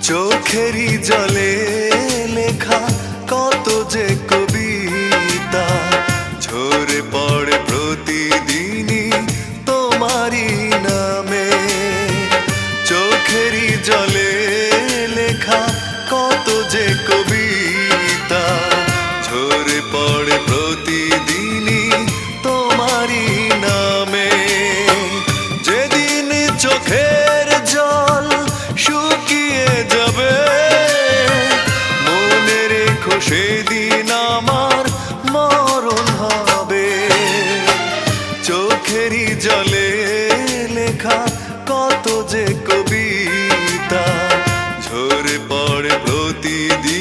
চোখেরই জলে লেখা কত যে কবিতা ঝরে পড়ে প্রতিদিনই তোমারই নামে। চোখেরই জলে লেখা কত যে কবিতা ঝরে পড়ে প্রতিদিনই তোমারই নামে। যেদিন চোখের জল শুকিয়ে যাবে মনে রেখো সেদিন আমার মরণ হবে। চোখেরই জলে লেখা কত যে কবিতা ঝরে পড়ে প্রতিদিন